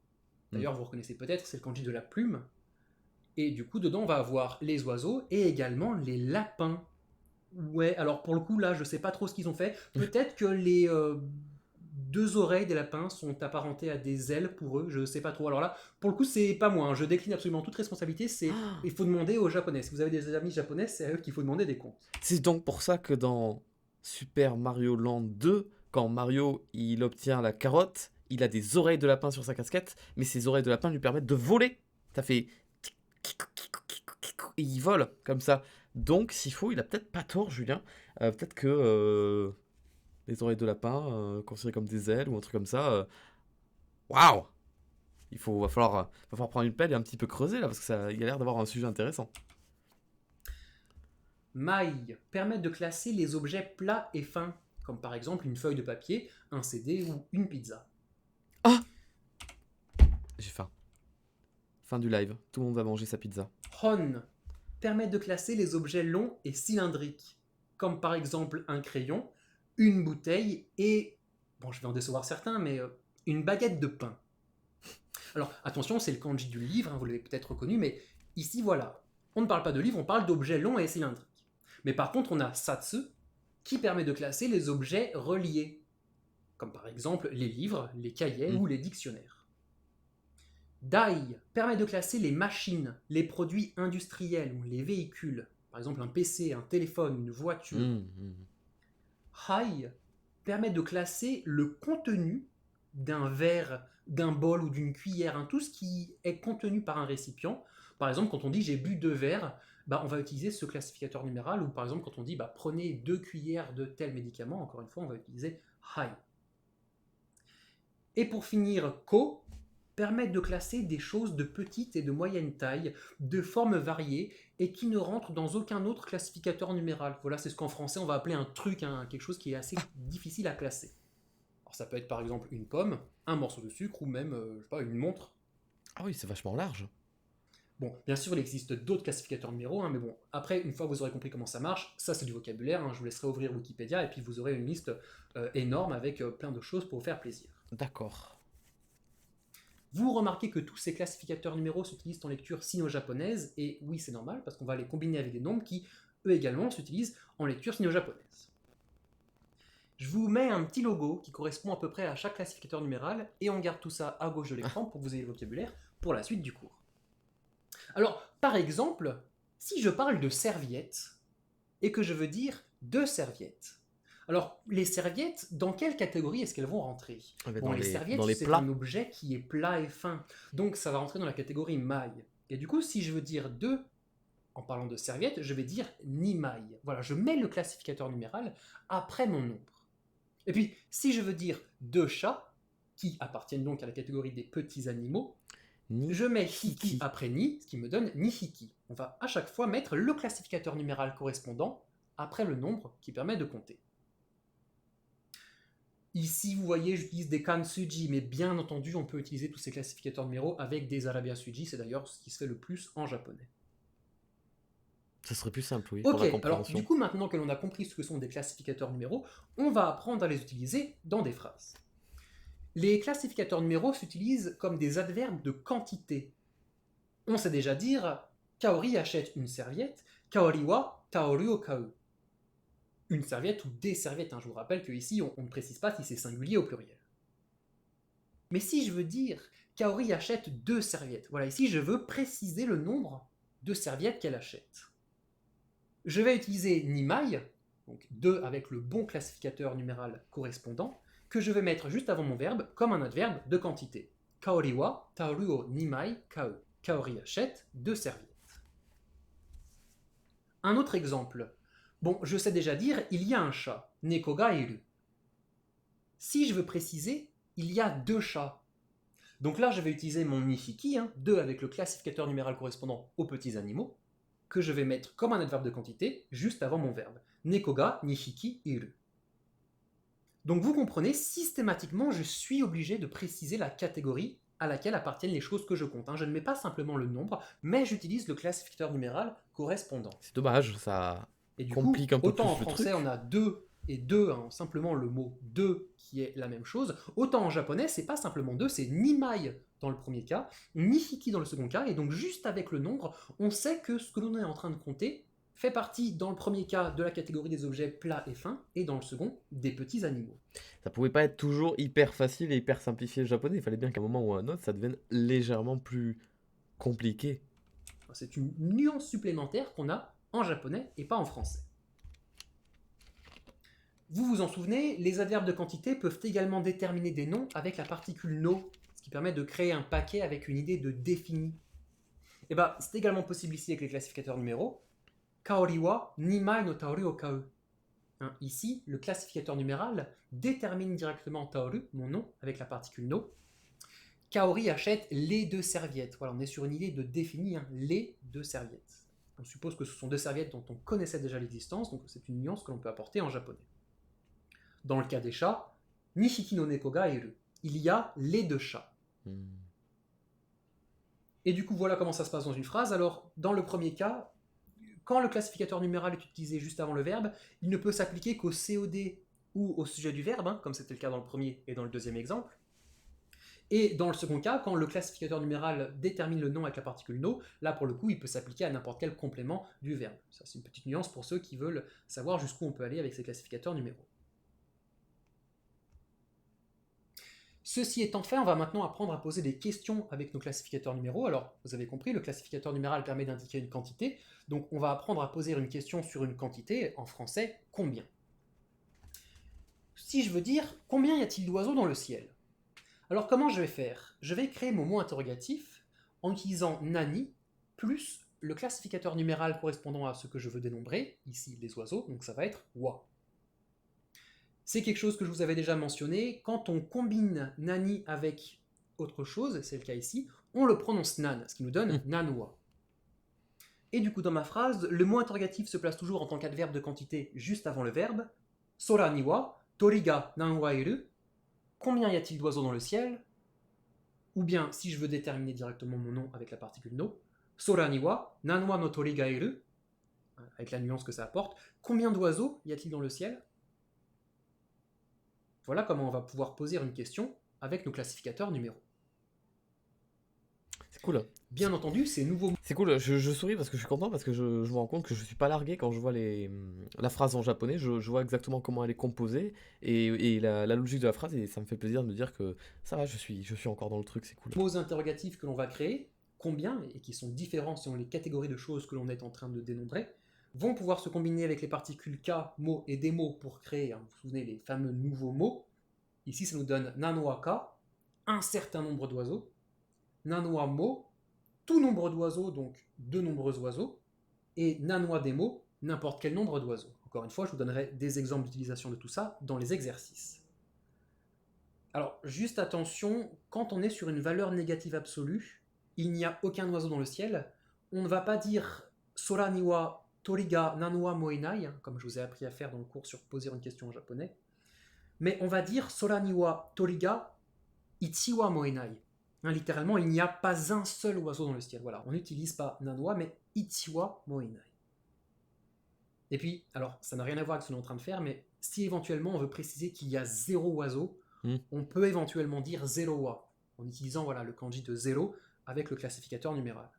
D'ailleurs, vous reconnaissez peut-être, c'est le kanji de la plume. Et du coup, dedans, on va avoir les oiseaux et également les lapins. Ouais, alors pour le coup, là, je sais pas trop ce qu'ils ont fait. Peut-être que les deux oreilles des lapins sont apparentées à des ailes pour eux, je sais pas trop. Alors là, pour le coup, c'est pas moi, hein. Je décline absolument toute responsabilité. Il faut demander aux japonais. Si vous avez des amis japonais, c'est à eux qu'il faut demander des comptes. C'est donc pour ça que dans Super Mario Land 2, quand Mario il obtient la carotte, il a des oreilles de lapin sur sa casquette, mais ces oreilles de lapin lui permettent de voler. Ça fait et il vole comme ça. Donc, s'il faut, il a peut-être pas tort, Julien. Peut-être que les oreilles de lapin, considérées comme des ailes ou un truc comme ça. Waouh! Va falloir prendre une pelle et un petit peu creuser là, parce que ça, il a l'air d'avoir un sujet intéressant. Mai permet de classer les objets plats et fins, comme par exemple une feuille de papier, un CD ou une pizza. Ah! J'ai faim. Fin du live. Tout le monde va manger sa pizza. Hon permet de classer les objets longs et cylindriques, comme par exemple un crayon, une bouteille et, bon, je vais en décevoir certains, mais une baguette de pain. Alors attention, c'est le kanji du livre, hein, vous l'avez peut-être reconnu, mais ici voilà, on ne parle pas de livre, on parle d'objets longs et cylindriques. Mais par contre, on a satsu qui permet de classer les objets reliés, comme par exemple les livres, les cahiers ou les dictionnaires. Dai permet de classer les machines, les produits industriels ou les véhicules, par exemple un PC, un téléphone, une voiture. Hai permet de classer le contenu d'un verre, d'un bol ou d'une cuillère, hein, tout ce qui est contenu par un récipient. Par exemple, quand on dit j'ai bu 2 verres, on va utiliser ce classificateur numéral, ou par exemple quand on dit prenez 2 cuillères de tel médicament, encore une fois, on va utiliser hai. Et pour finir, ko permet de classer des choses de petite et de moyenne taille, de formes variées, et qui ne rentrent dans aucun autre classificateur numéral. Voilà, c'est ce qu'en français on va appeler un truc, hein, quelque chose qui est assez difficile à classer. Alors ça peut être par exemple une pomme, un morceau de sucre, ou même, je sais pas, une montre. Ah oui, c'est vachement large. Bon, bien sûr, il existe d'autres classificateurs numéraux, hein, mais bon, après, une fois que vous aurez compris comment ça marche, ça c'est du vocabulaire, hein, je vous laisserai ouvrir Wikipédia, et puis vous aurez une liste énorme avec plein de choses pour vous faire plaisir. D'accord. Vous remarquez que tous ces classificateurs numéraux s'utilisent en lecture sino-japonaise, et oui, c'est normal, parce qu'on va les combiner avec des nombres qui, eux également, s'utilisent en lecture sino-japonaise. Je vous mets un petit logo qui correspond à peu près à chaque classificateur numéral, et on garde tout ça à gauche de l'écran pour que vous ayez le vocabulaire pour la suite du cours. Alors, par exemple, si je parle de serviettes, et que je veux dire 2 serviettes, alors, les serviettes, dans quelle catégorie est-ce qu'elles vont rentrer? Bon, les serviettes, c'est un objet qui est plat et fin. Donc, ça va rentrer dans la catégorie maille. Et du coup, si je veux dire 2, en parlant de serviettes, je vais dire ni maille. Voilà, je mets le classificateur numéral après mon nombre. Et puis, si je veux dire 2 chats, qui appartiennent donc à la catégorie des petits animaux, je mets hiki après ni, ce qui me donne nihiki. On va à chaque fois mettre le classificateur numéral correspondant après le nombre qui permet de compter. Ici, vous voyez, j'utilise des kansuji, mais bien entendu, on peut utiliser tous ces classificateurs numéraux avec des arabiasuji, c'est d'ailleurs ce qui se fait le plus en japonais. Ça serait plus simple, oui, pour la la compréhension. Alors, du coup, maintenant que l'on a compris ce que sont des classificateurs numéraux, on va apprendre à les utiliser dans des phrases. Les classificateurs numéraux s'utilisent comme des adverbes de quantité. On sait déjà dire « Kaori achète une serviette »,« Kaori wa taoru o kau ». une serviette ou des serviettes. Je vous rappelle qu'ici, on ne précise pas si c'est singulier ou pluriel. Mais si je veux dire Kaori achète 2 serviettes, voilà, ici je veux préciser le nombre de serviettes qu'elle achète. Je vais utiliser Nimai, donc 2 avec le bon classificateur numéral correspondant, que je vais mettre juste avant mon verbe comme un adverbe de quantité. Kaori wa taoru o nimai kau. Kaori achète 2 serviettes. Un autre exemple. Bon, je sais déjà dire, il y a un chat. Neko ga iru. Si je veux préciser, il y a 2 chats. Donc là, je vais utiliser mon nishiki, 2 avec le classificateur numéral correspondant aux petits animaux, que je vais mettre comme un adverbe de quantité juste avant mon verbe. Neko ga nishiki iru. Donc vous comprenez, systématiquement, je suis obligé de préciser la catégorie à laquelle appartiennent les choses que je compte. Je ne mets pas simplement le nombre, mais j'utilise le classificateur numéral correspondant. C'est dommage, ça Et du complique coup, un peu autant plus en le français, truc. on a 2 et 2, simplement le mot 2 qui est la même chose. Autant en japonais, c'est pas simplement 2, c'est nimai dans le premier cas, nishiki dans le second cas, et donc juste avec le nombre, on sait que ce que l'on est en train de compter fait partie, dans le premier cas, de la catégorie des objets plats et fins, et dans le second, des petits animaux. Ça pouvait pas être toujours hyper facile et hyper simplifié le japonais. Il fallait bien qu'à un moment ou à un autre, ça devienne légèrement plus compliqué. C'est une nuance supplémentaire qu'on a en japonais et pas en français. Vous vous en souvenez, les adverbes de quantité peuvent également déterminer des noms avec la particule no, ce qui permet de créer un paquet avec une idée de défini. Et c'est également possible ici avec les classificateurs numéraux. Kaori wa nimai no taoru o kau. Ici, le classificateur numéral détermine directement taoru, mon nom, avec la particule no. Kaori achète les 2 serviettes. Voilà, on est sur une idée de défini, les 2 serviettes. On suppose que ce sont 2 serviettes dont on connaissait déjà l'existence, donc c'est une nuance que l'on peut apporter en japonais. Dans le cas des chats, nishiki no neko ga iru. Il y a les 2 chats. Et du coup, voilà comment ça se passe dans une phrase. Alors, dans le premier cas, quand le classificateur numéral est utilisé juste avant le verbe, il ne peut s'appliquer qu'au COD ou au sujet du verbe, comme c'était le cas dans le premier et dans le deuxième exemple. Et dans le second cas, quand le classificateur numéral détermine le nom avec la particule no, là pour le coup, il peut s'appliquer à n'importe quel complément du verbe. Ça, c'est une petite nuance pour ceux qui veulent savoir jusqu'où on peut aller avec ces classificateurs numéraux. Ceci étant fait, on va maintenant apprendre à poser des questions avec nos classificateurs numéraux. Alors, vous avez compris, le classificateur numéral permet d'indiquer une quantité, donc on va apprendre à poser une question sur une quantité, en français, combien. Si je veux dire, combien y a-t-il d'oiseaux dans le ciel? Alors comment je vais faire? Je vais créer mon mot interrogatif en utilisant nani plus le classificateur numéral correspondant à ce que je veux dénombrer, ici les oiseaux, donc ça va être wa. C'est quelque chose que je vous avais déjà mentionné, quand on combine nani avec autre chose, c'est le cas ici, on le prononce nan, ce qui nous donne nanwa. Et du coup dans ma phrase, le mot interrogatif se place toujours en tant qu'adverbe de quantité juste avant le verbe. Sora ni wa tori ga nanwa iru. Combien y a-t-il d'oiseaux dans le ciel? Ou bien, si je veux déterminer directement mon nom avec la particule no, Sora ni wa nanwa no tori ga iru, avec la nuance que ça apporte. Combien d'oiseaux y a-t-il dans le ciel? Voilà comment on va pouvoir poser une question avec nos classificateurs numéraux. C'est cool. Bien entendu, ces nouveaux mots. C'est cool, je souris parce que je suis content, parce que je me rends compte que je suis pas largué quand je vois la phrase en japonais, je vois exactement comment elle est composée et la logique de la phrase, et ça me fait plaisir de me dire que ça va, je suis encore dans le truc, c'est cool. Mots interrogatifs que l'on va créer, combien, et qui sont différents selon les catégories de choses que l'on est en train de dénombrer, vont pouvoir se combiner avec les particules ka, mo et des mots pour créer, vous vous souvenez, les fameux nouveaux mots. Ici, ça nous donne nanwa ka, un certain nombre d'oiseaux, nanwa mo, tout nombre d'oiseaux, donc de nombreux oiseaux, et nanwa demo, n'importe quel nombre d'oiseaux. Encore une fois, je vous donnerai des exemples d'utilisation de tout ça dans les exercices. Alors, juste attention, quand on est sur une valeur négative absolue, il n'y a aucun oiseau dans le ciel, on ne va pas dire Sora ni wa tori ga nanwa mo inai, comme je vous ai appris à faire dans le cours sur poser une question en japonais, mais on va dire Sora ni wa tori ga ichi wa mo inai. Littéralement, il n'y a pas un seul oiseau dans le ciel. Voilà, on n'utilise pas nanwa, mais ichi wa mo inai. Et puis, alors, ça n'a rien à voir avec ce qu'on est en train de faire, mais si éventuellement on veut préciser qu'il y a 0 oiseau, on peut éventuellement dire 0 wa, en utilisant voilà, le kanji de 0 avec le classificateur numéral.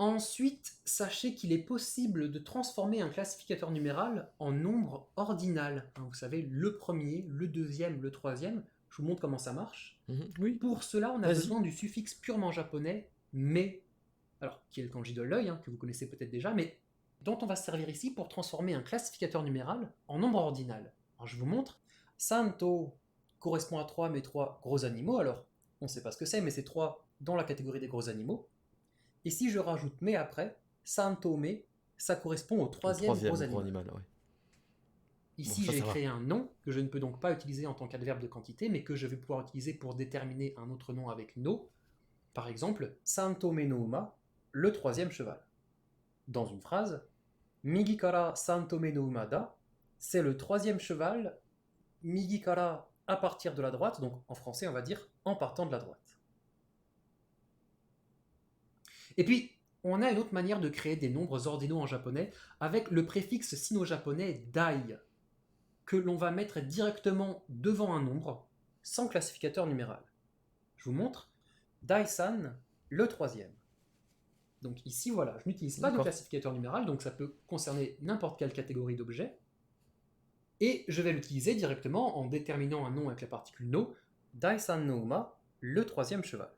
Ensuite, sachez qu'il est possible de transformer un classificateur numéral en nombre ordinal. Hein, vous savez, le premier, le deuxième, le troisième. Je vous montre comment ça marche. Oui. Pour cela, on a Vas-y. besoin du suffixe purement japonais mais, alors qui est le kanji de l'œil, hein, que vous connaissez peut-être déjà, mais dont on va se servir ici pour transformer un classificateur numéral en nombre ordinal. Alors je vous montre. Santo correspond à 3, mais 3 gros animaux. Alors, on ne sait pas ce que c'est, mais c'est 3 dans la catégorie des gros animaux. Et si je rajoute mais après, Santo mais, ça correspond au troisième gros animal. Ouais. Ici, Bon, j'ai ça va. créé un nom que je ne peux donc pas utiliser en tant qu'adverbe de quantité, mais que je vais pouvoir utiliser pour déterminer un autre nom avec no. Par exemple, Santome no Uma, le troisième cheval. Dans une phrase, Migi kara Santome no Uma da, c'est le troisième cheval, Migi kara à partir de la droite, donc en français on va dire en partant de la droite. Et puis, on a une autre manière de créer des nombres ordinaux en japonais avec le préfixe sino-japonais dai, que l'on va mettre directement devant un nombre, sans classificateur numéral. Je vous montre. Dai-san, le troisième. Donc ici, voilà, je n'utilise pas de classificateur numéral, donc ça peut concerner n'importe quelle catégorie d'objets. Et je vais l'utiliser directement en déterminant un nom avec la particule no, Dai-san no Uma, le troisième cheval.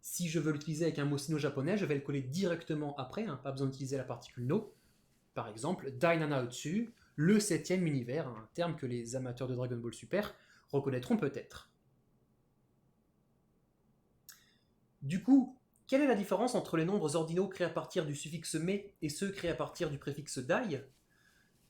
Si je veux l'utiliser avec un mot sino-japonais, je vais le coller directement après, hein, pas besoin d'utiliser la particule no. Par exemple, Dainana Utsu, le septième univers, un terme que les amateurs de Dragon Ball Super reconnaîtront peut-être. Du coup, quelle est la différence entre les nombres ordinaux créés à partir du suffixe mais et ceux créés à partir du préfixe dai?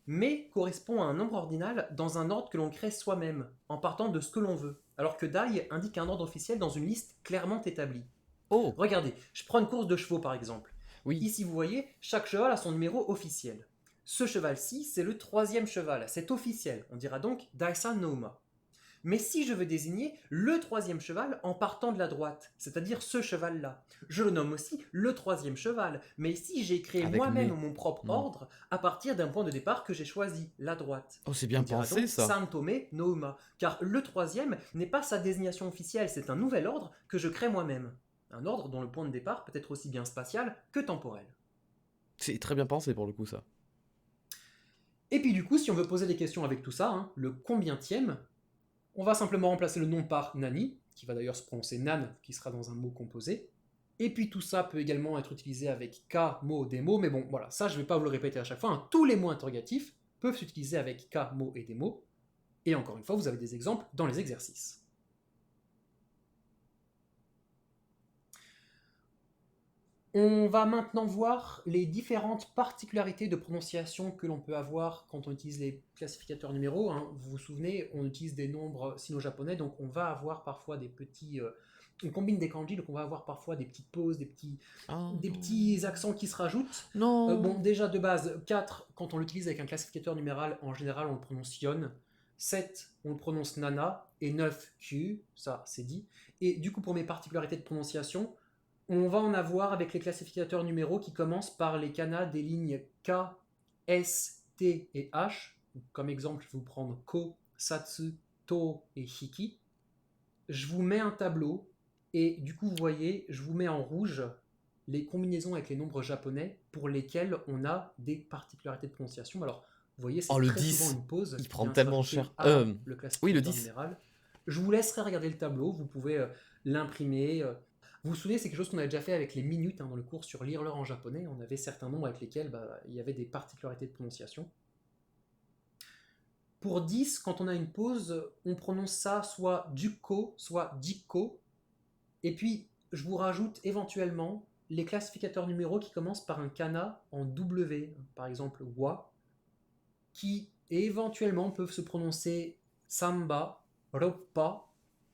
Mais correspond à un nombre ordinal dans un ordre que l'on crée soi-même, en partant de ce que l'on veut, alors que dai indique un ordre officiel dans une liste clairement établie. Oh. Regardez, je prends une course de chevaux par exemple. Oui. Ici, vous voyez, chaque cheval a son numéro officiel. Ce cheval-ci, c'est le troisième cheval, c'est officiel. On dira donc Daisan no Uma. Mais si je veux désigner le troisième cheval en partant de la droite, c'est-à-dire ce cheval-là, je le nomme aussi le troisième cheval. Mais ici, j'ai créé Avec moi-même mais. mon propre ordre à partir d'un point de départ que j'ai choisi, la droite. Oh, c'est bien pensé ça. Santome no Uma, car le troisième n'est pas sa désignation officielle, c'est un nouvel ordre que je crée moi-même. Un ordre dont le point de départ peut être aussi bien spatial que temporel. C'est très bien pensé pour le coup ça. Et puis du coup, si on veut poser des questions avec tout ça, hein, le combientième, on va simplement remplacer le nom par nani, qui va d'ailleurs se prononcer nan, qui sera dans un mot composé. Et puis tout ça peut également être utilisé avec ka, mo, des mots, mais bon, voilà, ça je ne vais pas vous le répéter à chaque fois. Hein. Tous les mots interrogatifs peuvent s'utiliser avec ka, mo et des mots. Et encore une fois, vous avez des exemples dans les exercices. On va maintenant voir les différentes particularités de prononciation que l'on peut avoir quand on utilise les classificateurs numéraux. Hein. Vous vous souvenez, on utilise des nombres sino-japonais, donc on va avoir parfois des petits... on combine des kanji, donc on va avoir parfois des petites pauses, des petits accents qui se rajoutent. Non. Bon, déjà de base, 4, quand on l'utilise avec un classificateur numéral, en général on le prononce yon. 7, on le prononce nana. Et 9, q, ça c'est dit. Et du coup, pour mes particularités de prononciation, on va en avoir avec les classificateurs numéraux qui commencent par les kanas des lignes K, S, T et H. Comme exemple, je vais vous prendre Ko, Satsu, To et Hiki. Je vous mets un tableau et du coup, vous voyez, je vous mets en rouge les combinaisons avec les nombres japonais pour lesquels on a des particularités de prononciation. Alors, vous voyez, c'est le très 10, souvent une pause. il prend tellement cher. Le classificateur oui, le 10. numéral. Je vous laisserai regarder le tableau, vous pouvez l'imprimer. Vous vous souvenez, c'est quelque chose qu'on avait déjà fait avec les minutes dans le cours sur lire-leur en japonais. On avait certains nombres avec lesquels il y avait des particularités de prononciation. Pour 10, quand on a une pause, on prononce ça soit duko, soit dikko. Et puis, je vous rajoute éventuellement les classificateurs numéraux qui commencent par un kana en W, par exemple wa, qui éventuellement peuvent se prononcer samba, roppa,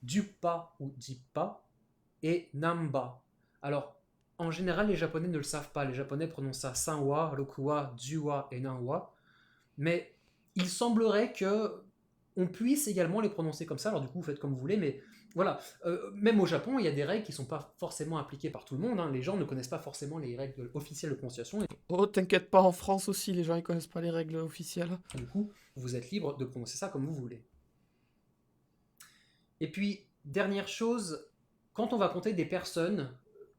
duppa ou jippa, et namba. Alors, en général, les Japonais ne le savent pas. Les Japonais prononcent ça sanwa, rokuwa, juwa et nanwa. Mais il semblerait que on puisse également les prononcer comme ça. Alors du coup, vous faites comme vous voulez. Mais voilà, même au Japon, il y a des règles qui ne sont pas forcément appliquées par tout le monde. Hein. Les gens ne connaissent pas forcément les règles officielles de prononciation. Oh, t'inquiète pas, en France aussi, les gens ils connaissent pas les règles officielles. Du coup, vous êtes libre de prononcer ça comme vous voulez. Et puis, dernière chose, quand on va compter des personnes,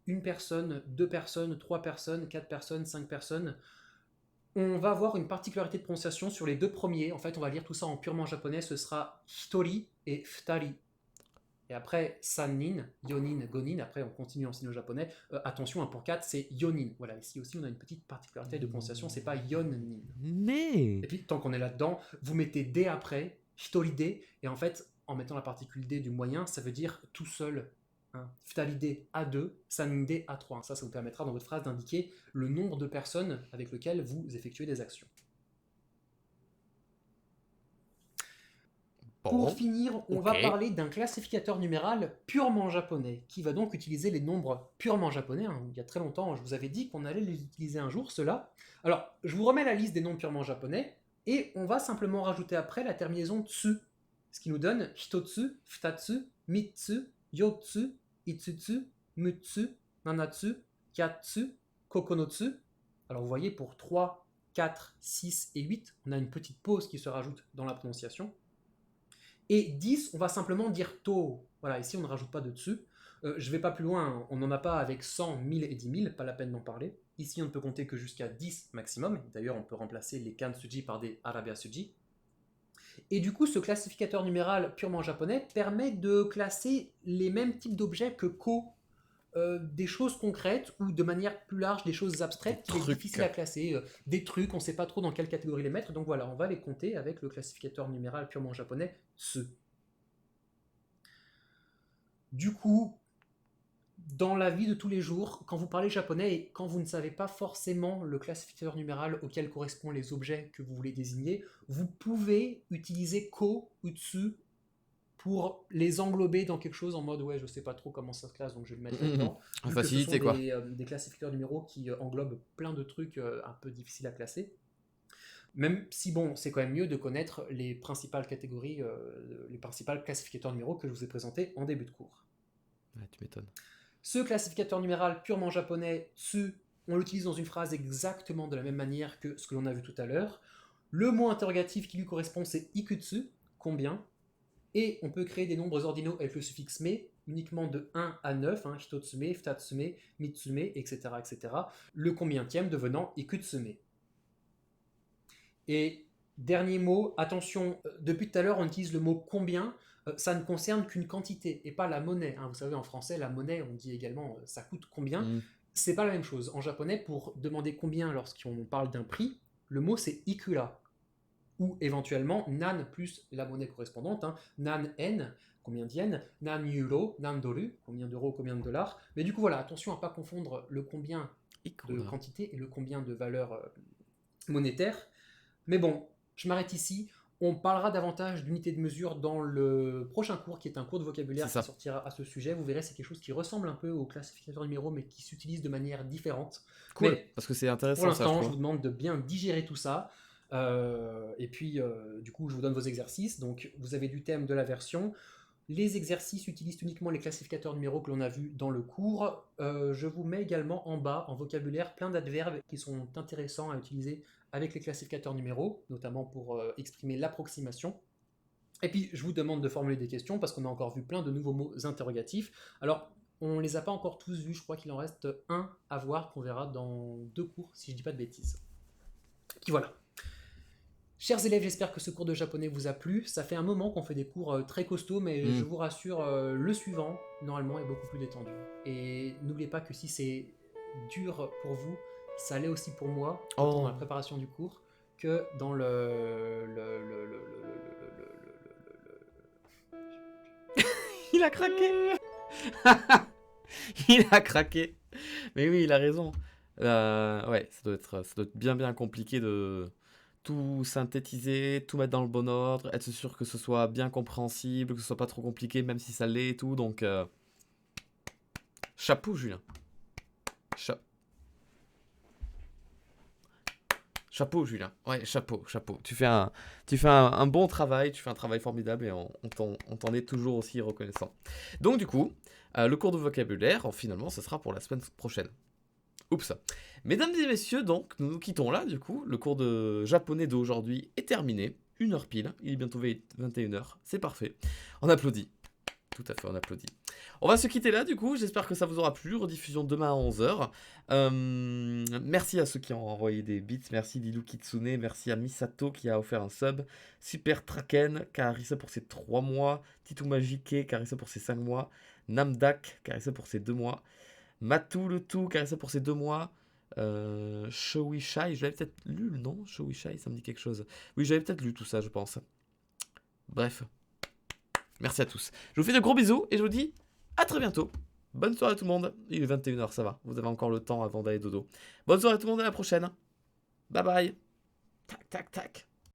une personne, deux personnes, trois personnes, quatre personnes, cinq personnes, on va avoir une particularité de prononciation sur les deux premiers. En fait, on va lire tout ça en purement japonais. Ce sera hitori et futari. Et après, sanin, yonin, gonin. Après, on continue en sino-japonais. Attention, pour 4, c'est yonin. Voilà, ici aussi, on a une petite particularité de prononciation. C'est pas yonin. Mais... Et puis, tant qu'on est là-dedans, vous mettez D après, hitoride. Et en fait, en mettant la particule D du moyen, ça veut dire tout seul. Hein. Futaride A2, saninde A3. Ça vous permettra dans votre phrase d'indiquer le nombre de personnes avec lesquelles vous effectuez des actions. Bon. Pour finir, on va parler d'un classificateur numéral purement japonais, qui va donc utiliser les nombres purement japonais. Hein. Il y a très longtemps, je vous avais dit qu'on allait les utiliser un jour, ceux-là. Alors, je vous remets la liste des nombres purement japonais, et on va simplement rajouter après la terminaison tsu, ce qui nous donne hitotsu, futatsu, mitsu, yotsu, itsutsu, mutsu, nanatsu, kyatsu, kokonotsu. Alors vous voyez, pour 3, 4, 6 et 8, on a une petite pause qui se rajoute dans la prononciation. Et 10, on va simplement dire to. Voilà, ici on ne rajoute pas de dessus. Je ne vais pas plus loin, hein. On n'en a pas avec 100, 1000 et 10 000, pas la peine d'en parler. Ici on ne peut compter que jusqu'à 10 maximum. D'ailleurs on peut remplacer les kansuji par des arabiasuji. Et du coup ce classificateur numéral purement japonais permet de classer les mêmes types d'objets que ko. Des choses concrètes ou de manière plus large des choses abstraites qui est difficile à classer, des trucs, on ne sait pas trop dans quelle catégorie les mettre, donc voilà, on va les compter avec le classificateur numéral purement japonais, tsu. Du coup, dans la vie de tous les jours, quand vous parlez japonais et quand vous ne savez pas forcément le classificateur numéral auquel correspondent les objets que vous voulez désigner, vous pouvez utiliser ko ou tsu pour les englober dans quelque chose en mode ouais je sais pas trop comment ça se classe donc je vais le mettre là-dedans. Facilité quoi. Des classificateurs numéros qui englobent plein de trucs un peu difficiles à classer. Même si bon c'est quand même mieux de connaître les principales catégories, les principales classificateurs numéros que je vous ai présentés en début de cours. Ouais, tu m'étonnes. Ce classificateur numéral purement japonais, tsu, on l'utilise dans une phrase exactement de la même manière que ce que l'on a vu tout à l'heure. Le mot interrogatif qui lui correspond c'est ikutsu, combien. Et on peut créer des nombres ordinaux avec le suffixe me, uniquement de 1 à 9, hein, hitotsume, futatsume, mitsume, etc., etc. Le combientième devenant ikutsume. Et dernier mot, attention, depuis tout à l'heure on utilise le mot combien, ça ne concerne qu'une quantité et pas la monnaie. Hein. Vous savez, en français, la monnaie, on dit également ça coûte combien. C'est pas la même chose. En japonais, pour demander combien lorsqu'on parle d'un prix, le mot c'est ikura. Ou éventuellement nan plus la monnaie correspondante, hein, nan yen, combien d'yens, nan euro, nan doru, combien d'euros, combien de dollars. Mais du coup voilà, attention à ne pas confondre le combien de quantité et le combien de valeur monétaire. Mais bon, je m'arrête ici. On parlera davantage d'unité de mesure dans le prochain cours, qui est un cours de vocabulaire qui sortira à ce sujet. Vous verrez, c'est quelque chose qui ressemble un peu au classificateur numéro, mais qui s'utilise de manière différente. Cool, mais parce que c'est intéressant. Pour l'instant, je vous demande de bien digérer tout ça. Et puis, du coup, je vous donne vos exercices. Donc, vous avez du thème de la version. Les exercices utilisent uniquement les classificateurs numéros que l'on a vus dans le cours. Je vous mets également en bas, en vocabulaire, plein d'adverbes qui sont intéressants à utiliser avec les classificateurs numéros, notamment pour exprimer l'approximation. Et puis, je vous demande de formuler des questions parce qu'on a encore vu plein de nouveaux mots interrogatifs. Alors, on ne les a pas encore tous vus. Je crois qu'il en reste un à voir qu'on verra dans 2 cours, si je ne dis pas de bêtises. Puis voilà. Chers élèves, j'espère que ce cours de japonais vous a plu. Ça fait un moment qu'on fait des cours très costauds, mais je vous rassure, le suivant, normalement, est beaucoup plus détendu. Et n'oubliez pas que si c'est dur pour vous, ça l'est aussi pour moi, autant dans la préparation du cours que dans Il a craqué. Il a craqué. Mais oui, il a raison. Ouais, ça doit être bien compliqué de tout synthétiser, tout mettre dans le bon ordre, être sûr que ce soit bien compréhensible, que ce soit pas trop compliqué, même si ça l'est et tout. Donc, chapeau, Julien. Chapeau, Julien. Ouais, chapeau. Tu fais un bon travail, tu fais un travail formidable et on t'en est toujours aussi reconnaissant. Donc, du coup, le cours de vocabulaire, finalement, ce sera pour la semaine prochaine. Oups. Mesdames et messieurs, donc, nous nous quittons là, du coup. Le cours de japonais d'aujourd'hui est terminé. 1h pile. Il est bientôt 21h. C'est parfait. On applaudit. Tout à fait, on applaudit. On va se quitter là, du coup. J'espère que ça vous aura plu. Rediffusion demain à 11h. Merci à ceux qui ont envoyé des bits. Merci Lilou Kitsune. Merci à Misato qui a offert un sub. Super Traken, Carissa pour ses 3 mois. Titou Magique, Carissa pour ses 5 mois. Namdak, Carissa pour ses 2 mois. Matou le tout, Carissa pour ses 2 mois. Showy Shy, je l'avais peut-être lu, non? Showy Shy, ça me dit quelque chose. Oui, j'avais peut-être lu tout ça, je pense. Bref. Merci à tous. Je vous fais de gros bisous et je vous dis à très bientôt. Bonne soirée à tout le monde. Il est 21h, ça va. Vous avez encore le temps avant d'aller dodo. Bonne soirée à tout le monde, à la prochaine. Bye bye. Tac, tac, tac.